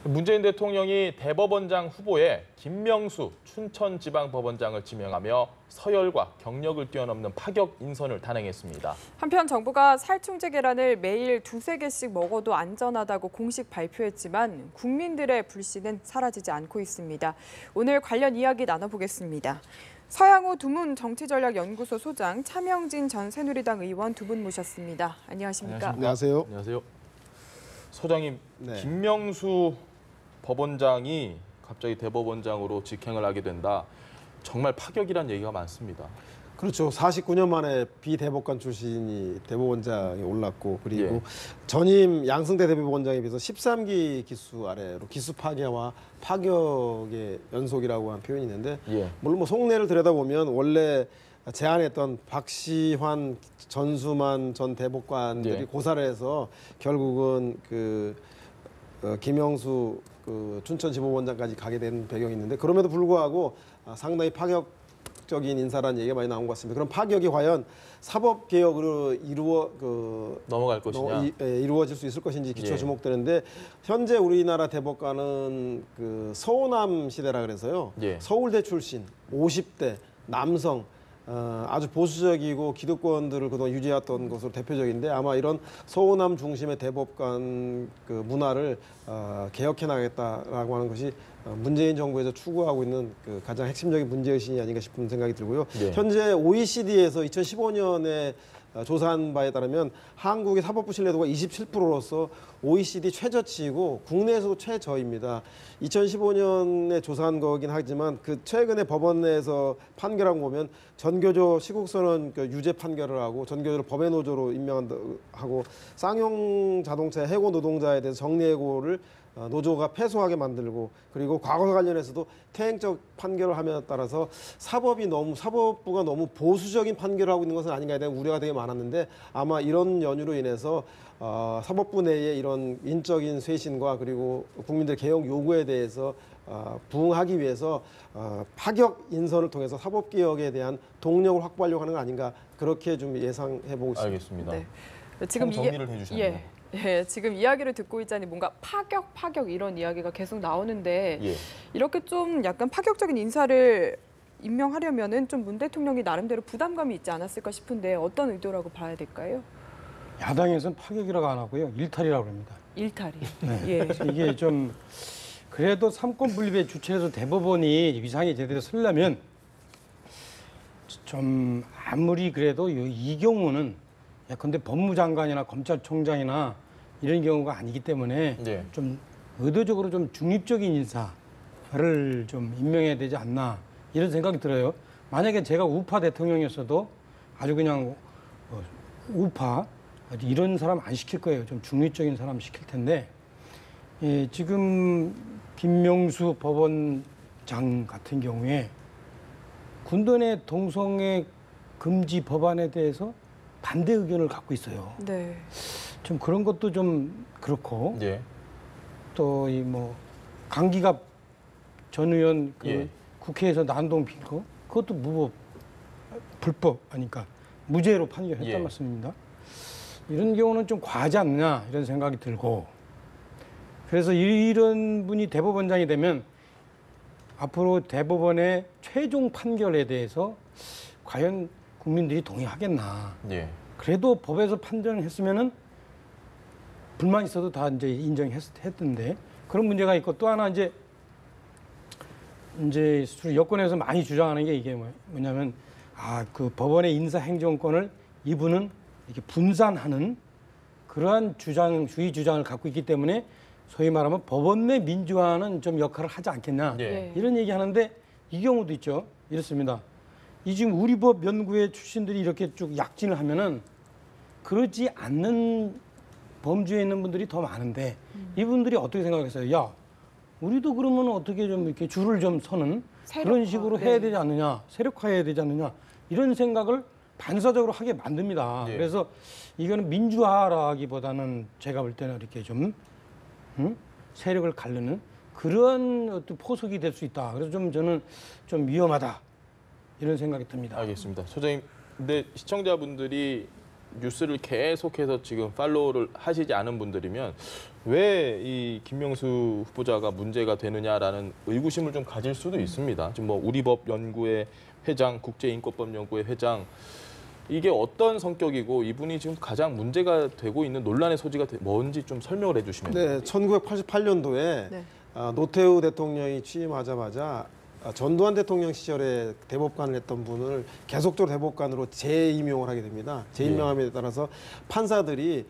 문재인 대통령이 대법원장 후보에 김명수 춘천지방법원장을 지명하며 서열과 경력을 뛰어넘는 파격 인선을 단행했습니다. 한편 정부가 살충제 계란을 매일 두세 개씩 먹어도 안전하다고 공식 발표했지만 국민들의 불신은 사라지지 않고 있습니다. 오늘 관련 이야기 나눠보겠습니다. 서양호 두문정치전략연구소 소장, 차명진 전 새누리당 의원 두 분 모셨습니다. 안녕하십니까? 안녕하세요. 안녕하세요. 소장님, 네. 김명수 법원장이 갑자기 대법원장으로 직행을 하게 된다. 정말 파격이란 얘기가 많습니다. 그렇죠. 49년 만에 비대법관 출신이 대법원장에 올랐고, 그리고 예. 전임 양승태 대법원장에 비해서 13기 기수 아래로 기수 파괴와 파격의 연속이라고 하는 표현이 있는데, 예. 물론 뭐 속내를 들여다보면 원래 제안했던 박시환, 전수만 전 대법관들이 예. 고사를 해서 결국은 김영수 춘천지법원장까지 가게 된 배경이 있는데, 그럼에도 불구하고 상당히 파격적인 인사라는 얘기가 많이 나온 것 같습니다. 그럼 파격이 과연 사법개혁으로 넘어갈 것이냐? 이루어질 수 있을 것인지 기초 예. 주목되는데, 현재 우리나라 대법관은 서우남 시대라 그래서요. 예. 서울대 출신 50대 남성, 아주 보수적이고 기득권들을 그동안 유지해왔던 것으로 대표적인데, 아마 이런 서우남 중심의 대법관 문화를 개혁해 나가겠다라고 하는 것이 문재인 정부에서 추구하고 있는 가장 핵심적인 문제의식이 아닌가 싶은 생각이 들고요. 네. 현재 OECD에서 2015년에 조사한 바에 따르면 한국의 사법부 신뢰도가 27%로서 OECD 최저치이고 국내에서도 최저입니다. 2015년에 조사한 거긴 하지만 최근에 법원 내에서 판결한 거 보면 전교조 시국선언 유죄 판결을 하고 전교조를 법의 노조로 임명하고 쌍용 자동차 해고 노동자에 대해서 정리해고를 노조가 패소하게 만들고, 그리고 과거 관련해서도 퇴행적 판결을 함에 따라서 사법부가 너무 보수적인 판결을 하고 있는 것은 아닌가에 대한 우려가 되게 많았는데, 아마 이런 연유로 인해서 사법부 내에 이런 인적인 쇄신과 그리고 국민들 개혁 요구에 대해서 부응하기 위해서 파격 인선을 통해서 사법개혁에 대한 동력을 확보하려고 하는 거 아닌가, 그렇게 좀 예상해 보고 있습니다. 알겠습니다. 네. 지금 정리를 해주셨네요. 예, 지금 이야기를 듣고 있자니 뭔가 파격 이런 이야기가 계속 나오는데, 예. 이렇게 좀 약간 파격적인 인사를 임명하려면은 좀 문 대통령이 나름대로 부담감이 있지 않았을까 싶은데 어떤 의도라고 봐야 될까요? 야당에서는 파격이라고 안 하고요, 일탈이라고 합니다. 일탈이. 네. 예. 이게 좀 그래도 삼권 분립의 주체에서 대법원이 위상이 제대로 서려면 좀 아무리 그래도 이 경우는 예컨대 법무장관이나 검찰총장이나 이런 경우가 아니기 때문에 네. 좀 의도적으로 좀 중립적인 인사를 좀 임명해야 되지 않나 이런 생각이 들어요. 만약에 제가 우파 대통령이었어도 아주 그냥 우파 이런 사람 안 시킬 거예요. 좀 중립적인 사람 시킬 텐데, 지금 김명수 법원장 같은 경우에 군도내 동성애 금지 법안에 대해서 반대 의견을 갖고 있어요. 네. 좀 그런 것도 좀 그렇고, 예. 또 강기갑 전 의원 예. 국회에서 난동 핀 거, 그것도 불법 아니까 무죄로 판결했단 예. 말씀입니다. 이런 경우는 좀 과하지 않느냐 이런 생각이 들고, 그래서 이런 분이 대법원장이 되면 앞으로 대법원의 최종 판결에 대해서 과연 국민들이 동의하겠나. 예. 그래도 법에서 판정을 했으면은 불만 있어도 다 이제 인정했던데, 그런 문제가 있고, 또 하나 이제 여권에서 많이 주장하는 게 이게 뭐냐면, 그 법원의 인사행정권을 이분은 이렇게 분산하는 그러한 주의 주장을 갖고 있기 때문에 소위 말하면 법원 내 민주화는 좀 역할을 하지 않겠냐. 예. 이런 얘기 하는데, 이 경우도 있죠. 이렇습니다. 이 지금 우리 법 연구회 출신들이 이렇게 쭉 약진을 하면은 그러지 않는 범주에 있는 분들이 더 많은데, 이분들이 어떻게 생각했어요? 야, 우리도 그러면 어떻게 좀 이렇게 줄을 좀 서는 그런 식으로 해야 되지 않느냐, 세력화해야 되지 않느냐, 이런 생각을 반사적으로 하게 만듭니다. 예. 그래서 이거는 민주화라기보다는 제가 볼 때는 이렇게 좀 세력을 가르는 그런 어떤 포석이 될 수 있다. 그래서 저는 좀 위험하다 이런 생각이 듭니다. 알겠습니다. 소장님, 근데 시청자분들이 뉴스를 계속해서 지금 팔로우를 하시지 않은 분들이면 왜 이 김명수 후보자가 문제가 되느냐라는 의구심을 좀 가질 수도 있습니다. 지금 뭐 우리법 연구회 회장, 국제인권법 연구회 회장 이게 어떤 성격이고 이분이 지금 가장 문제가 되고 있는 논란의 소지가 뭔지 좀 설명을 해주시면. 네, 1988년도에 네. 노태우 대통령이 취임하자마자 전두환 대통령 시절에 대법관을 했던 분을 계속적으로 대법관으로 재임용을 하게 됩니다. 재임명함에 따라서 판사들이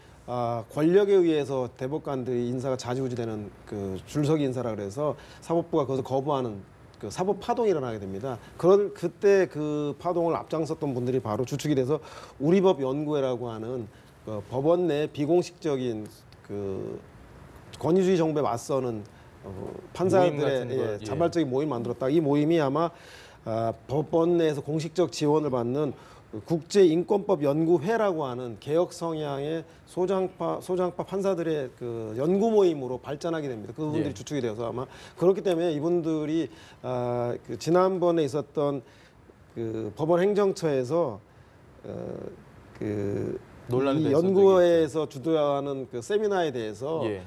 권력에 의해서 대법관들이 인사가 좌지우지되는 그 줄서기 인사라 그래서 사법부가 그것을 거부하는 그 사법 파동이 일어나게 됩니다. 그때 그 파동을 앞장섰던 분들이 바로 주축이 돼서 우리법 연구회라고 하는 그 법원 내 비공식적인 그 권위주의 정부에 맞서는 모임 같은 판사들의 거, 예. 자발적인 모임을 만들었다. 이 모임이 아마 법원 내에서 공식적 지원을 받는 국제인권법 연구회라고 하는 개혁 성향의 소장파 판사들의 그 연구 모임으로 발전하게 됩니다. 그분들이 예. 주축이 되어서 아마 그렇기 때문에 이분들이 그 지난번에 있었던 그 법원 행정처에서 그 논란이 이 됐었던 연구회에서 주도하는 그 세미나에 대해서 예.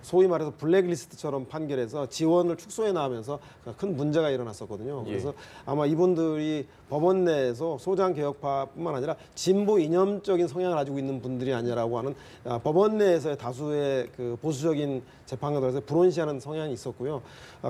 소위 말해서 블랙리스트처럼 판결해서 지원을 축소해 나가면서 큰 문제가 일어났었거든요. 예. 그래서 아마 이분들이 법원 내에서 소장 개혁파뿐만 아니라 진보 이념적인 성향을 가지고 있는 분들이 아니라고 하는 법원 내에서의 다수의 그 보수적인 재판관들에서 불온시하는 성향이 있었고요.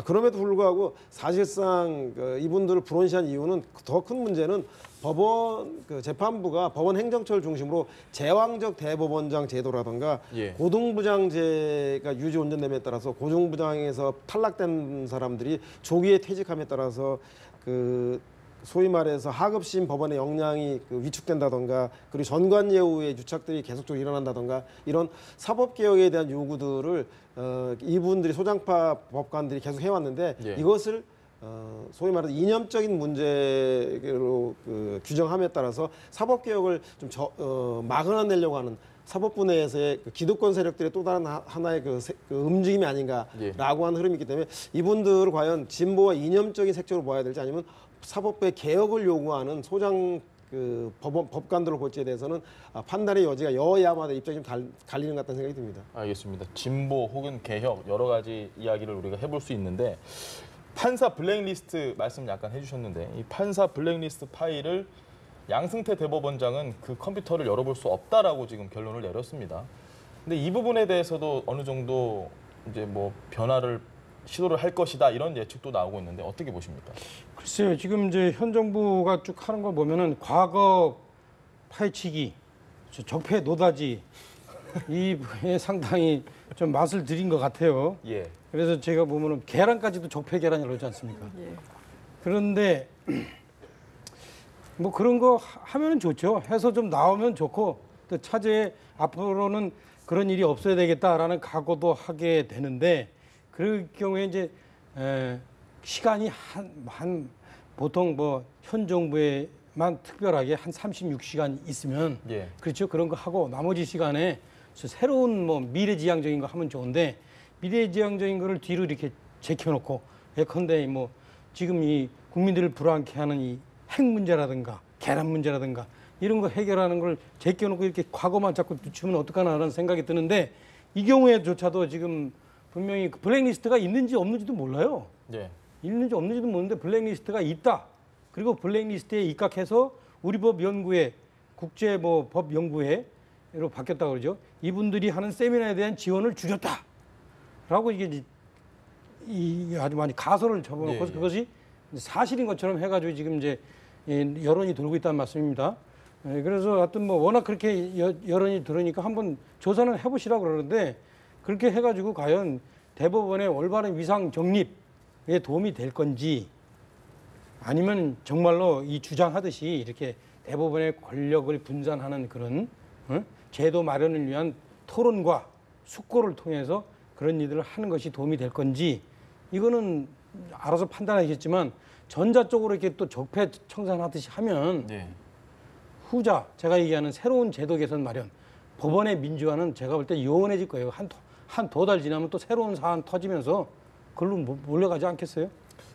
그럼에도 불구하고 사실상 이분들을 불온시한 이유는 더 큰 문제는 법원 그 재판부가 법원 행정처를 중심으로 제왕적 대법원장 제도라든가 예. 고등부장제가 유지 온전됨에 따라서 고등부장에서 탈락된 사람들이 조기에 퇴직함에 따라서 그 소위 말해서 하급심 법원의 역량이 그 위축된다던가 그리고 전관예우의 유착들이 계속적으로 일어난다던가 이런 사법개혁에 대한 요구들을 이분들이 소장파 법관들이 계속 해왔는데 예. 이것을 소위 말해서 이념적인 문제로 규정함에 따라서 사법개혁을 좀 막아내려고 하는 사법부 내에서의 그 기득권 세력들의 또 다른 하나의 그 움직임이 아닌가라고 예. 하는 흐름이 있기 때문에 이분들을 과연 진보와 이념적인 색채로 봐야 될지 아니면 사법부의 개혁을 요구하는 소장 그 법관들을 볼지에 대해서는 판단의 여지가 여야마다 입장이 좀 갈리는 것 같다는 생각이 듭니다. 알겠습니다. 진보 혹은 개혁 여러 가지 이야기를 우리가 해볼 수 있는데 판사 블랙리스트 말씀 약간 해주셨는데 이 판사 블랙리스트 파일을 양승태 대법원장은 그 컴퓨터를 열어볼 수 없다라고 지금 결론을 내렸습니다. 근데 이 부분에 대해서도 어느 정도 이제 뭐 변화를 시도를 할 것이다 이런 예측도 나오고 있는데 어떻게 보십니까? 글쎄요, 지금 이제 현 정부가 쭉 하는 거 보면은 과거 파헤치기, 적폐 노다지 이에 상당히 좀 맛을 들인 것 같아요. 예. 그래서 제가 보면은 계란까지도 적폐 계란이라고 하지 않습니까? 예. 그런데 뭐 그런 거 하면은 좋죠. 해서 좀 나오면 좋고 또 차제에 앞으로는 그런 일이 없어야 되겠다라는 각오도 하게 되는데 그럴 경우에 이제 시간이 한 보통 뭐 현 정부에만 특별하게 한 36시간 있으면 예. 그렇죠. 그런 거 하고 나머지 시간에 새로운 뭐 미래지향적인 거 하면 좋은데 미래지향적인 거를 뒤로 이렇게 제껴놓고 예컨대 뭐 지금 이 국민들을 불안케 하는 이 핵 문제라든가 계란 문제라든가 이런 거 해결하는 걸 제껴놓고 이렇게 과거만 자꾸 늦추면 어떡하나라는 생각이 드는데 이 경우에조차도 지금 분명히 블랙리스트가 있는지 없는지도 몰라요. 예. 있는지 없는지도 모르는데 블랙리스트가 있다. 그리고 블랙리스트에 입각해서 우리법 연구회, 국제 뭐 법 연구회로 바뀌었다 그러죠. 이분들이 하는 세미나에 대한 지원을 줄였다라고 이게 아주 많이 가설을 접어놓고 예. 그것이 사실인 것처럼 해가지고 지금 이제 여론이 돌고 있다는 말씀입니다. 그래서 하여튼 뭐 워낙 그렇게 여론이 들으니까 한번 조사는 해보시라고 그러는데 그렇게 해가지고 과연 대법원의 올바른 위상 정립에 도움이 될 건지 아니면 정말로 이 주장하듯이 이렇게 대법원의 권력을 분산하는 그런 제도 마련을 위한 토론과 숙고를 통해서 그런 일들을 하는 것이 도움이 될 건지 이거는 알아서 판단하겠지만 전자 쪽으로 이렇게 또 적폐 청산하듯이 하면 예. 후자 제가 얘기하는 새로운 제도 개선 마련 법원의 민주화는 제가 볼 때 요원해질 거예요. 한 두 달 지나면 또 새로운 사안 터지면서 그걸로 몰려가지 않겠어요?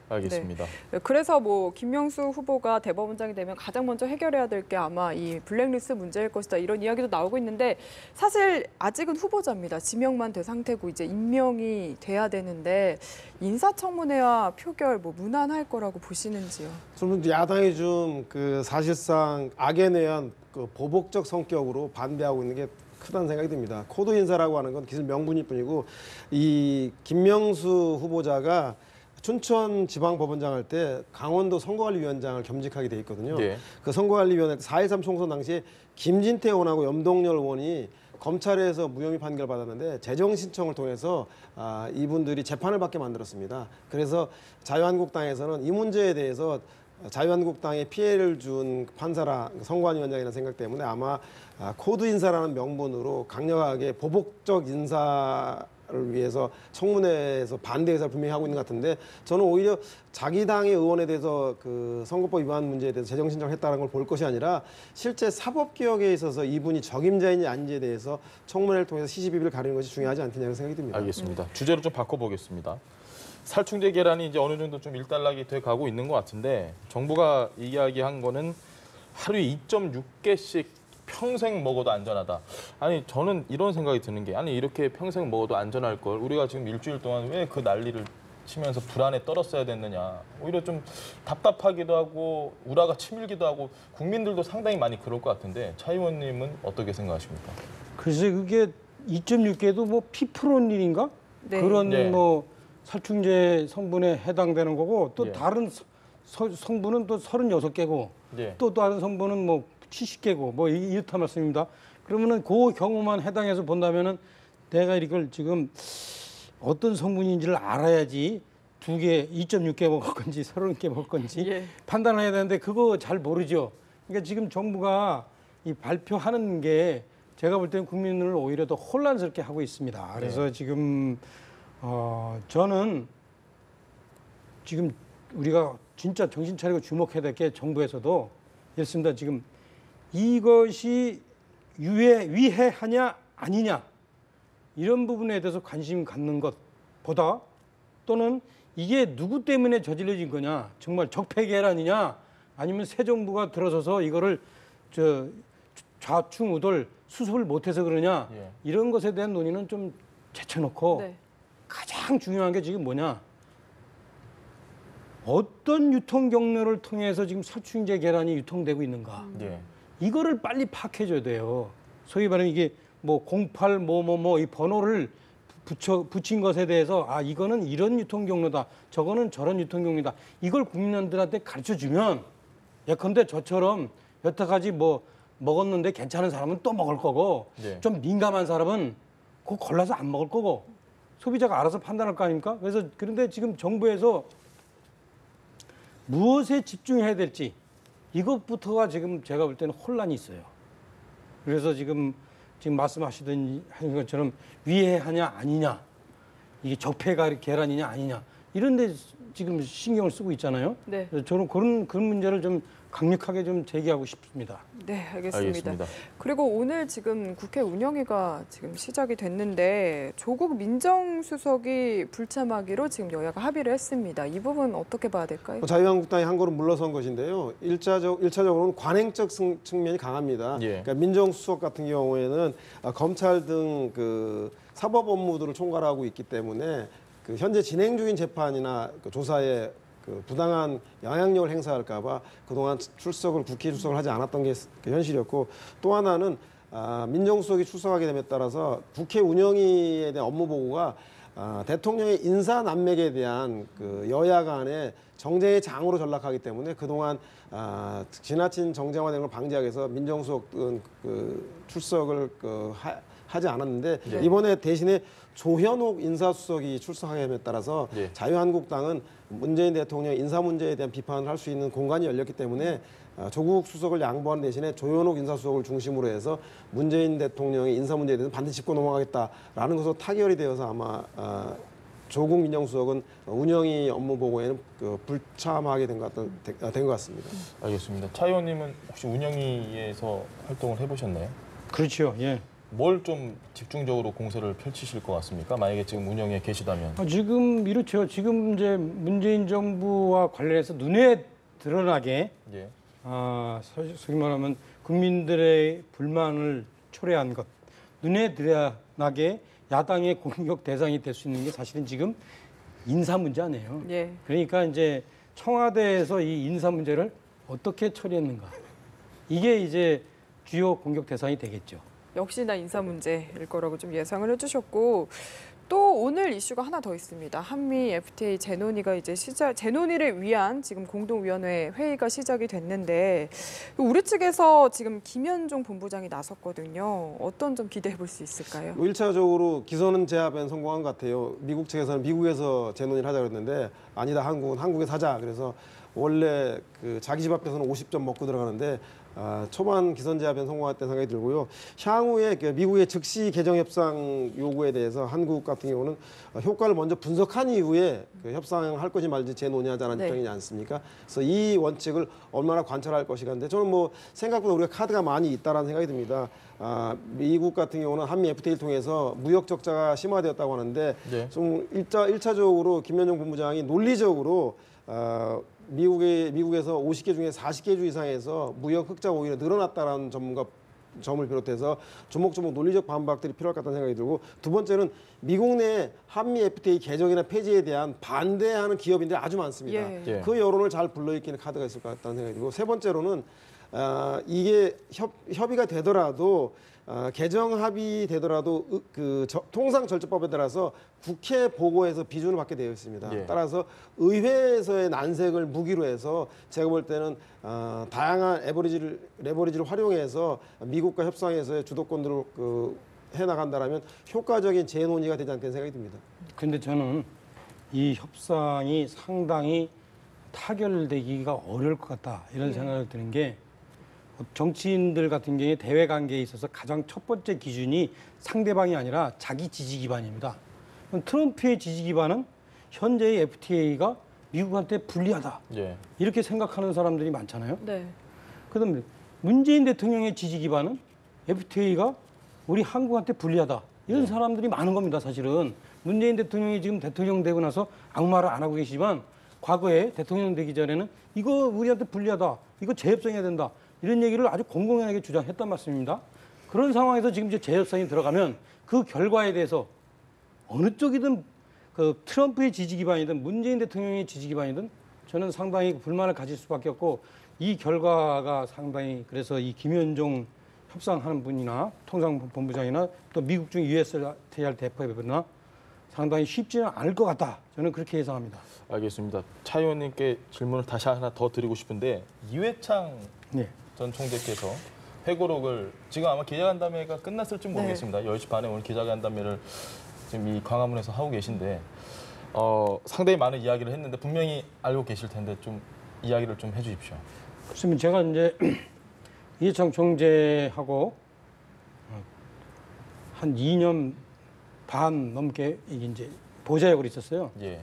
알겠습니다. 네. 그래서 뭐 김명수 후보가 대법원장이 되면 가장 먼저 해결해야 될 게 아마 이 블랙리스트 문제일 것이다 이런 이야기도 나오고 있는데 사실 아직은 후보자입니다. 지명만 된 상태고 이제 임명이 돼야 되는데 인사청문회와 표결 뭐 무난할 거라고 보시는지요? 저는 야당이 좀 그 사실상 악에 대한 그 보복적 성격으로 반대하고 있는 게 크다는 생각이 듭니다. 코드 인사라고 하는 건 기술 명분일 뿐이고 이 김명수 후보자가 춘천 지방법원장 할 때 강원도 선거관리위원장을 겸직하게 돼 있거든요. 예. 그 선거관리위원회 4.13 총선 당시에 김진태 의원하고 염동열 의원이 검찰에서 무혐의 판결 받았는데 재정 신청을 통해서 이분들이 재판을 받게 만들었습니다. 그래서 자유한국당에서는 이 문제에 대해서 자유한국당에 피해를 준 판사라 선관위원장이라는 생각 때문에 아마 코드 인사라는 명분으로 강력하게 보복적 인사를 위해서 청문회에서 반대 의사를 분명히 하고 있는 것 같은데 저는 오히려 자기 당의 의원에 대해서 그 선거법 위반 문제에 대해서 재정 신청을 했다는 걸 볼 것이 아니라 실제 사법개혁에 있어서 이분이 적임자인지 아닌지에 대해서 청문회를 통해서 시시비비를 가리는 것이 중요하지 않겠냐는 생각이 듭니다. 알겠습니다. 주제를 좀 바꿔보겠습니다. 살충제 계란이 이제 어느 정도 좀 일단락이 돼 가고 있는 것 같은데 정부가 이야기한 거는 하루에 2.6개씩 평생 먹어도 안전하다. 아니 저는 이런 생각이 드는 게 아니 이렇게 평생 먹어도 안전할 걸 우리가 지금 일주일 동안 왜 그 난리를 치면서 불안에 떨었어야 됐느냐. 오히려 좀 답답하기도 하고 우라가 치밀기도 하고 국민들도 상당히 많이 그럴 것 같은데 차 의원님은 어떻게 생각하십니까? 글쎄 그게 2.6개도 뭐 피프로닐인가? 네. 그런 네. 뭐 살충제 성분에 해당되는 거고 또 예. 다른 성분은 또 36개고 예. 또 다른 성분은 뭐 70개고 뭐 이렇단 말씀입니다. 그러면은 그 경우만 해당해서 본다면은 내가 이걸 지금 어떤 성분인지를 알아야지 2.6개 먹을 건지 30개 먹을 건지 예. 판단을 해야 되는데 그거 잘 모르죠. 그러니까 지금 정부가 이 발표하는 게 제가 볼 때는 국민을 오히려 더 혼란스럽게 하고 있습니다. 그래서 지금 저는 지금 우리가 진짜 정신 차리고 주목해야 될 게 정부에서도 이렇습니다. 지금 이것이 위해하냐 아니냐 이런 부분에 대해서 관심 갖는 것보다 또는 이게 누구 때문에 저질러진 거냐 정말 적폐계란이냐 아니면 새 정부가 들어서서 이거를 좌충우돌 수습을 못해서 그러냐 예. 이런 것에 대한 논의는 좀 제쳐놓고 네. 가장 중요한 게 지금 뭐냐 어떤 유통 경로를 통해서 지금 살충제 계란이 유통되고 있는가 예. 이거를 빨리 파악해줘야 돼요. 소위 말하는 이게 뭐 08 뭐 이 번호를 붙인 것에 대해서 이거는 이런 유통 경로다. 저거는 저런 유통 경로다. 이걸 국민들한테 가르쳐 주면 예컨대 저처럼 여태까지 뭐 먹었는데 괜찮은 사람은 또 먹을 거고 네. 좀 민감한 사람은 그거 골라서 안 먹을 거고 소비자가 알아서 판단할 거 아닙니까? 그래서 그런데 지금 정부에서 무엇에 집중해야 될지 이것부터가 지금 제가 볼 때는 혼란이 있어요. 그래서 지금 말씀하시던 것처럼 위해하냐 아니냐 이게 적폐가 계란이냐 아니냐 이런데 지금 신경을 쓰고 있잖아요. 네. 그래서 저는 그런 문제를 좀 강력하게 좀 제기하고 싶습니다. 네, 알겠습니다. 알겠습니다. 그리고 오늘 지금 국회 운영위가 지금 시작이 됐는데 조국 민정수석이 불참하기로 지금 여야가 합의를 했습니다. 이 부분 어떻게 봐야 될까요? 자유한국당이 한 걸음 물러선 것인데요. 일차적으로는 관행적 측면이 강합니다. 예. 그러니까 민정수석 같은 경우에는 검찰 등 그 사법 업무들을 총괄하고 있기 때문에 그 현재 진행 중인 재판이나 그 조사에 그 부당한 영향력을 행사할까봐 그동안 국회 출석을 하지 않았던 게 그 현실이었고 또 하나는 민정수석이 출석하게 됨에 따라서 국회 운영위에 대한 업무 보고가 대통령의 인사 난맥에 대한 그 여야 간의 정쟁의 장으로 전락하기 때문에 그동안 지나친 정쟁화되는 걸 방지하기 위해서 민정수석은 그 출석을 하지 않았는데 네. 이번에 대신에 조현옥 인사수석이 출석하게 됨에 따라서 네. 자유한국당은 문재인 대통령의 인사 문제에 대한 비판을 할 수 있는 공간이 열렸기 때문에 조국 수석을 양보하는 대신에 조현옥 인사수석을 중심으로 해서 문재인 대통령의 인사 문제에 대해서 반드시 짚고 넘어가겠다라는 것으로 타결이 되어서 아마 조국 민정수석은 운영위 업무 보고에는 불참하게 된 것 같습니다. 알겠습니다. 차 의원님은 혹시 운영위에서 활동을 해보셨나요? 그렇죠. 예. 뭘 좀 집중적으로 공세를 펼치실 것 같습니까? 만약에 지금 운영에 계시다면. 지금 이렇죠. 지금 이제 문재인 정부와 관련해서 눈에 드러나게 예. 소위 말하면 국민들의 불만을 초래한 것, 눈에 드러나게 야당의 공격 대상이 될 수 있는 게 사실은 지금 인사 문제 아니에요. 예. 그러니까 이제 청와대에서 이 인사 문제를 어떻게 처리했는가, 이게 이제 주요 공격 대상이 되겠죠. 역시나 인사 문제일 거라고 좀 예상을 해주셨고, 또 오늘 이슈가 하나 더 있습니다. 한미 FTA 재논의가 이제 재논의를 위한 지금 공동위원회 회의가 시작이 됐는데, 우리 측에서 지금 김현종 본부장이 나섰거든요. 어떤 점 기대해 볼 수 있을까요? 1차적으로 기선 제압엔 성공한 것 같아요. 미국 측에서는 미국에서 재논의를 하자고 했는데 아니다, 한국은 한국에서 하자. 그래서 원래 그 자기 집 앞에서는 50점 먹고 들어가는데 초반 기선 제압엔 성공했다는 생각이 들고요. 향후에 미국의 즉시 개정 협상 요구에 대해서 한국 같은 경우는 효과를 먼저 분석한 이후에 그 협상할 것이 말지 재논의하자는 네. 입장이지 않습니까? 그래서 이 원칙을 얼마나 관철할 것인가인데 저는 뭐 생각보다 우리가 카드가 많이 있다라는 생각이 듭니다. 미국 같은 경우는 한미 FTA를 통해서 무역 적자가 심화되었다고 하는데 네. 좀 일차적으로 김현종 본부장이 논리적으로 미국에서 50개 중에 40개 주 이상에서 무역 흑자가 오히려 늘어났다라는 점을 비롯해서 조목조목 논리적 반박들이 필요할 것 같다는 생각이 들고, 두 번째는 미국 내 한미 FTA 개정이나 폐지에 대한 반대하는 기업인들이 아주 많습니다. 예. 예. 그 여론을 잘 불러일으키는 카드가 있을 것 같다는 생각이 들고, 세 번째로는 이게 협의가 되더라도 개정 합의되더라도 통상 절차법에 따라서 국회 보고에서 비준을 받게 되어 있습니다. 예. 따라서 의회에서의 난색을 무기로 해서 제가 볼 때는 다양한 레버리지를 활용해서 미국과 협상에서의 주도권들을 해나간다라면 효과적인 재논의가 되지 않겠는 생각이 듭니다. 근데 저는 이 협상이 상당히 타결되기가 어려울 것 같다, 이런 생각을 드는 게, 정치인들 같은 경우에 대외 관계에 있어서 가장 첫 번째 기준이 상대방이 아니라 자기 지지 기반입니다. 그럼 트럼프의 지지 기반은 현재의 FTA가 미국한테 불리하다, 예. 이렇게 생각하는 사람들이 많잖아요. 네. 그다음에 문재인 대통령의 지지 기반은 FTA가 우리 한국한테 불리하다, 이런 사람들이 많은 겁니다. 사실은 문재인 대통령이 지금 대통령 되고 나서 아무 말을 안 하고 계시지만, 과거에 대통령 되기 전에는 이거 우리한테 불리하다, 이거 재협상해야 된다, 이런 얘기를 아주 공공연하게 주장했단 말씀입니다. 그런 상황에서 지금 이제 재협상이 들어가면 그 결과에 대해서 어느 쪽이든 그 트럼프의 지지 기반이든 문재인 대통령의 지지 기반이든 저는 상당히 불만을 가질 수밖에 없고, 이 결과가 상당히, 그래서 이 김현종 협상하는 분이나 통상본부장이나 또 미국 중 USTR 대표나 상당히 쉽지는 않을 것 같다, 저는 그렇게 예상합니다. 알겠습니다. 차 의원님께 질문을 다시 하나 더 드리고 싶은데, 이회창 네. 전 총재께서 회고록을 지금 아마 기자간담회가 끝났을지 모르겠습니다. 10시 반에 오늘 기자간담회를 지금 이 광화문에서 하고 계신데 상당히 많은 이야기를 했는데 분명히 알고 계실 텐데 좀 이야기를 좀 해주십시오. 그렇습니다. 제가 이제 이해창 총재하고 한 2년 반 넘게 이제 보좌역으로 있었어요. 예.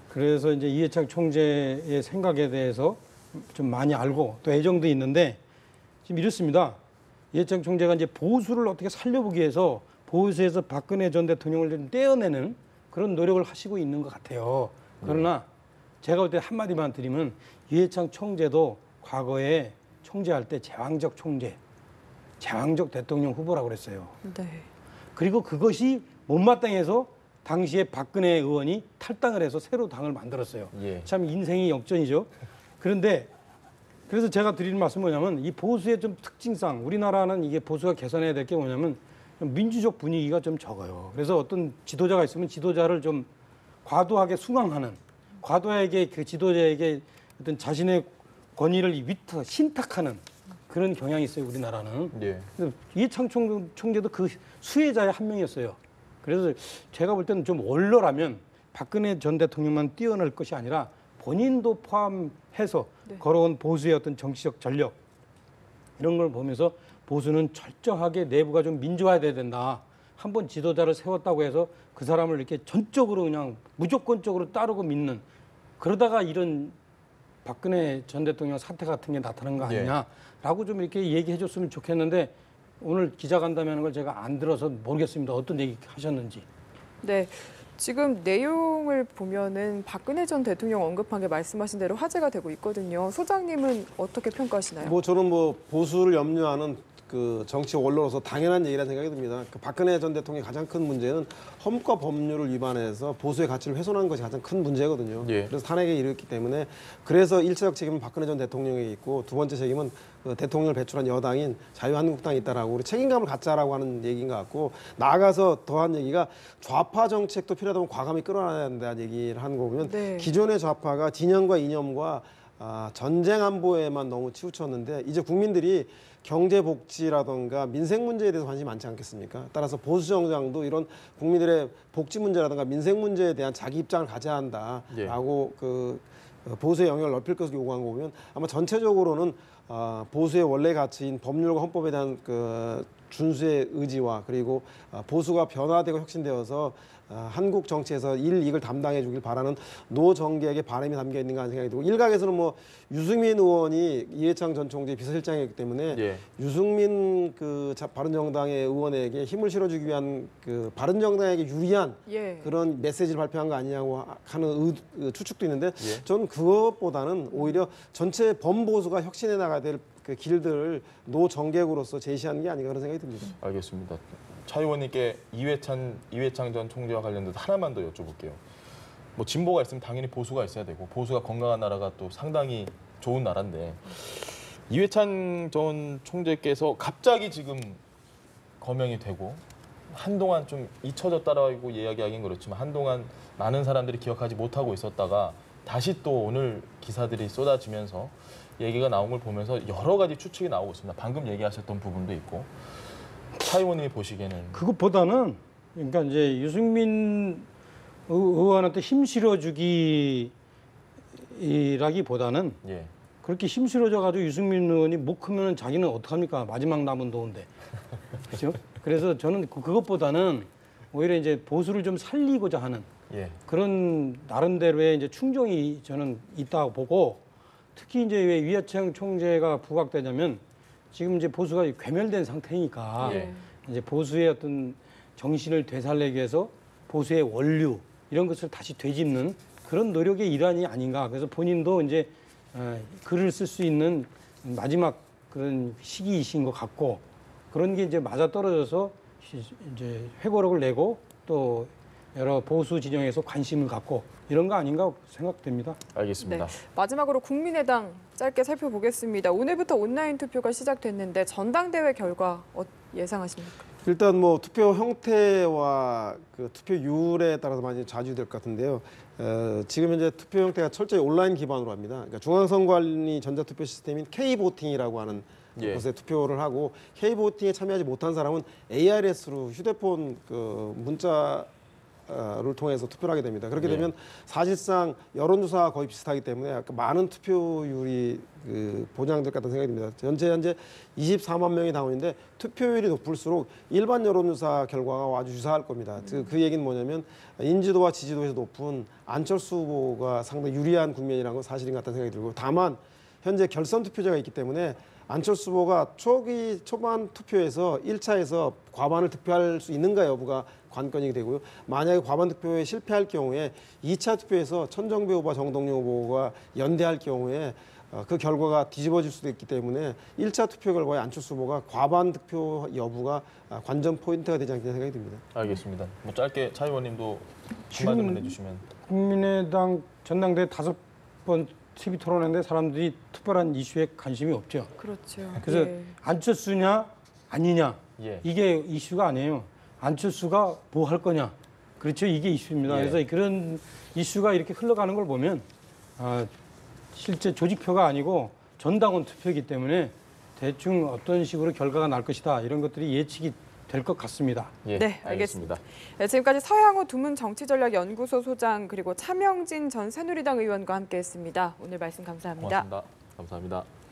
그래서 이제 이해창 총재의 생각에 대해서 좀 많이 알고 또 애정도 있는데, 지금 이렇습니다. 이해창 총재가 이제 보수를 어떻게 살려보기 위해서 보수에서 박근혜 전 대통령을 좀 떼어내는 그런 노력을 하시고 있는 것 같아요. 그러나 제가 볼 때 한마디만 드리면, 이해창 총재도 과거에 총재할 때 제왕적 총재, 제왕적 대통령 후보라고 그랬어요. 네. 그리고 그것이 못마땅해서 당시에 박근혜 의원이 탈당을 해서 새로 당을 만들었어요. 예. 참 인생이 역전이죠. 그런데 그래서 제가 드리는 말씀은 뭐냐면, 이 보수의 좀 특징상 우리나라는 이게 보수가 개선해야 될 게 뭐냐면 좀 민주적 분위기가 좀 적어요. 그래서 어떤 지도자가 있으면 지도자를 좀 과도하게 숭앙하는, 과도하게 그 지도자에게 어떤 자신의 권위를 신탁하는 그런 경향이 있어요, 우리나라는. 예. 이해창 총재도 그 수혜자의 한 명이었어요. 그래서 제가 볼 때는 좀 원로라면 박근혜 전 대통령만 띄어낼 것이 아니라 본인도 포함해서 걸어온 보수의 어떤 정치적 전력, 이런 걸 보면서 보수는 철저하게 내부가 좀 민주화돼야 된다. 한번 지도자를 세웠다고 해서 그 사람을 이렇게 전적으로 그냥 무조건적으로 따르고 믿는, 그러다가 이런 박근혜 전 대통령 사태 같은 게 나타난 거 아니냐라고 좀 이렇게 얘기해 줬으면 좋겠는데, 오늘 기자간담회 하는 걸 제가 안 들어서 모르겠습니다. 어떤 얘기 하셨는지. 네. 지금 내용을 보면은 박근혜 전 대통령 언급한 게 말씀하신 대로 화제가 되고 있거든요. 소장님은 어떻게 평가하시나요? 뭐 저는 뭐 보수를 염려하는 그 정치 원로로서 당연한 얘기라는 생각이 듭니다. 그 박근혜 전 대통령의 가장 큰 문제는 헌법 법률을 위반해서 보수의 가치를 훼손한 것이 가장 큰 문제거든요. 예. 그래서 탄핵에 이르렀기 때문에 그래서 1차적 책임은 박근혜 전 대통령에게 있고 두 번째 책임은 그 대통령을 배출한 여당인 자유한국당이 있다라고 우리 책임감을 갖자라고 하는 얘기인 것 같고 나아가서 더한 얘기가 좌파 정책도 필요하다면 과감히 끌어놔야 된다는 얘기를 하는 거 보면 네. 기존의 좌파가 진영과 이념과 전쟁 안보에만 너무 치우쳤는데 이제 국민들이 경제 복지라든가 민생 문제에 대해서 관심이 많지 않겠습니까? 따라서 보수 정당도 이런 국민들의 복지 문제라든가 민생 문제에 대한 자기 입장을 가져야 한다라고 그 보수의 영역을 넓힐 것을 요구한 거 보면 아마 전체적으로는 보수의 원래 가치인 법률과 헌법에 대한 그 준수의 의지와 그리고 보수가 변화되고 혁신되어서 한국 정치에서 이익을 담당해 주길 바라는 노정객의 바람이 담겨 있는가 하는 생각이 들고 일각에서는 뭐 유승민 의원이 이해창 전 총재 비서실장이기 때문에 예. 유승민 그 바른정당의 의원에게 힘을 실어주기 위한 그 바른정당에게 유리한 예. 그런 메시지를 발표한 거 아니냐고 하는 추측도 있는데 예. 저는 그것보다는 오히려 전체 범보수가 혁신해 나가야 될 그 길들을 노정객으로서 제시하는 게 아닌가 그런 생각이 듭니다. 알겠습니다. 차 의원님께 이회창 전 총재와 관련돼서 하나만 더 여쭤볼게요. 뭐 진보가 있으면 당연히 보수가 있어야 되고 보수가 건강한 나라가 또 상당히 좋은 나라인데 이회창 전 총재께서 갑자기 지금 거명이 되고 한동안 좀 잊혀졌다라고 이야기하기는 그렇지만 한동안 많은 사람들이 기억하지 못하고 있었다가 다시 또 오늘 기사들이 쏟아지면서 얘기가 나온 걸 보면서 여러 가지 추측이 나오고 있습니다. 방금 얘기하셨던 부분도 있고 차 의원님이 보시기에는 그것보다는 그러니까 이제 유승민 의원한테 힘 실어주기라기보다는 예. 그렇게 힘 실어줘가지고 유승민 의원이 못 크면은 자기는 어떡합니까? 마지막 남은 도인데. 그렇죠? 그래서 저는 그것보다는 오히려 이제 보수를 좀 살리고자 하는 예. 그런 나름대로의 이제 충정이 저는 있다고 보고 특히 이제 왜 이회창 총재가 부각되냐면 지금 이제 보수가 괴멸된 상태니까 예. 이제 보수의 어떤 정신을 되살리기 위해서 보수의 원류 이런 것을 다시 되짚는 그런 노력의 일환이 아닌가. 그래서 본인도 이제 글을 쓸 수 있는 마지막 그런 시기이신 것 같고 그런 게 이제 맞아 떨어져서 이제 회고록을 내고 또 여러 보수 진영에서 관심을 갖고 이런 거 아닌가 생각됩니다. 알겠습니다. 네. 마지막으로 국민의당 짧게 살펴보겠습니다. 오늘부터 온라인 투표가 시작됐는데 전당대회 결과 예상하십니까? 일단 뭐 투표 형태와 그 투표율에 따라서 많이 좌지우될 것 같은데요. 지금 현재 투표 형태가 철저히 온라인 기반으로 합니다. 그러니까 중앙선관위 전자투표 시스템인 K보팅이라고 하는 예. 곳에 투표를 하고 K보팅에 참여하지 못한 사람은 ARS로 휴대폰 그 문자 를 통해서 투표를 하게 됩니다. 그렇게 되면 사실상 여론조사와 거의 비슷하기 때문에 많은 투표율이 보장될 것 같다는 생각이 듭니다. 전체 현재 24만 명이 당원인데 투표율이 높을수록 일반 여론조사 결과가 아주 유사할 겁니다. 그 얘기는 뭐냐면 인지도와 지지도에서 높은 안철수 후보가 상당히 유리한 국면이라는 건 사실인 것 같다는 생각이 들고 다만 현재 결선 투표제가 있기 때문에 안철수 후보가 초반 투표에서 1차에서 과반을 득표할 수 있는가 여부가 관건이 되고요. 만약에 과반 투표에 실패할 경우에 2차 투표에서 천정배 후보와 정동영 후보가 연대할 경우에 그 결과가 뒤집어질 수도 있기 때문에 1차 투표 결과에 안철수 후보가 과반 득표 여부가 관전 포인트가 되지 않겠나 생각이 듭니다. 알겠습니다. 뭐 짧게 차 의원님도 한마디만 해주시면. 국민의당 전당대회 5번 TV 토론회인데 사람들이 특별한 이슈에 관심이 없죠. 그렇죠. 그래서 예. 안철수냐 아니냐 예. 이게 이슈가 아니에요. 안철수가 뭐 할 거냐. 그렇죠. 이게 이슈입니다. 예. 그래서 그런 이슈가 이렇게 흘러가는 걸 보면 실제 조직표가 아니고 전당원 투표이기 때문에 대충 어떤 식으로 결과가 날 것이다. 이런 것들이 예측이 될 것 같습니다. 예, 네, 알겠습니다. 네, 지금까지 서양호 두문정치전략연구소 소장 그리고 차명진 전 새누리당 의원과 함께했습니다. 오늘 말씀 감사합니다. 고맙습니다. 감사합니다.